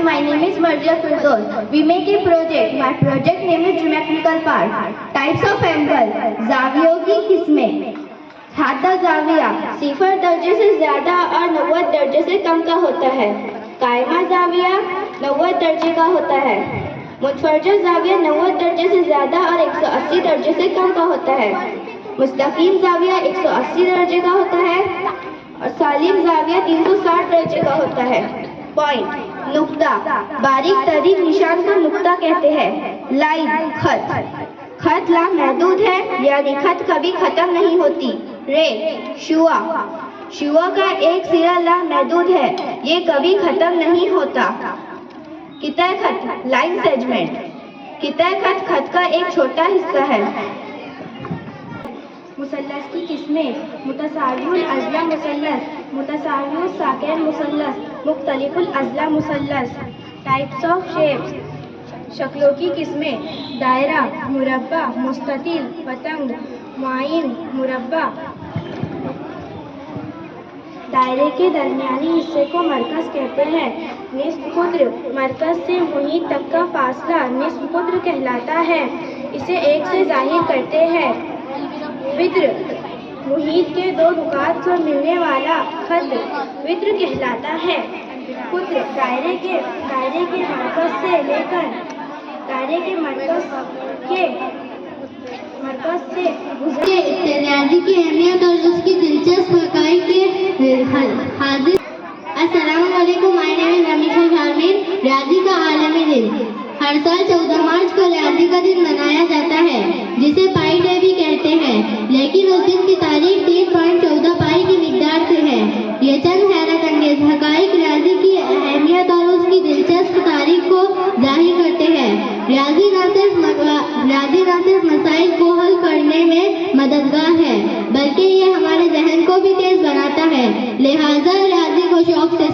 my name is Marja Firdaus. We make a project. My project name is geometrical part. Types of angle. जावियों की किस्में. हादा जाविया 0 दर्जे से ज्यादा और 90 दर्जे से कम का होता है. कायमा जाविया 90 दर्जे का होता है. मुतफरजा जाविया 90 दर्जे से ज्यादा और 180 दर्जे से कम का होता है. मुस्तकीम जाविया 180 दर्जे का होता है और सालिम जाविया 360 दर्जे का होता है. पॉइंट. नुक्ता बारीक तरीक निशान को नुक्ता कहते हैं. लाइन खत. खत लामहदूद है यानी खत कभी खत्म नहीं होती. रे शुआ. शुआ का एक सिरा लामहदूद है, ये कभी खत्म नहीं होता. कितः खत लाइन सेगमेंट. कितः खत खत का एक छोटा हिस्सा है. मुसल्लस की किस्में. मुतसावियुल अज़ला मुसल्लस, मुतसावियुस साकिन मुसल्लस, मुख्तलिफुल अज़ला मुसल्लस. Types of shapes. शक्लों की किस्में. दायरा, मुरब्बा, मुस्ततिल, पतंग, मुआयन, मुरब्बा. दायरे के दरमियानी हिस्से को मरकज़ कहते हैं. निस्फ कुद्र मरकज़ से मुहीत तक का फासला निस्फ कुद्र कहलाता है. इसे एक से ज़ाहिर करते हैं. विद्र मुहीत के दो नुकात पर मिलने वाला खद विद्र कहलाता है. कुद्र दायरे के मरकज़ से लेकर दायरे के मरकज़ से गुजरे रियाजी की अहमियत और उसकी दिलचस्प हक़ाइक़ के हाजिर. अस्सलाम वालेकुम. My name is Amisha Sharmin. रियाजी का आलमी दिन. हर साल 14 मार्च को रियाजी का दिन मनाया जाता है, जिसे पाई डे भी कहते हैं. लेकिन उस दिन की तारीख 3.14 पाई की मिक़दार से है. ये चंद हैरत अंगेज हक़ाइक़ रियाजी की अहमियत और उसकी दिलचस्प तारीख को ज़ाहिर करते हैं. रियाजी न सिर्फ मसाइल को हल करने में मददगार है, बल्कि ये हमारे ज़हन को भी तेज़ बनाता है. लिहाजा रियाजी को शौक़ से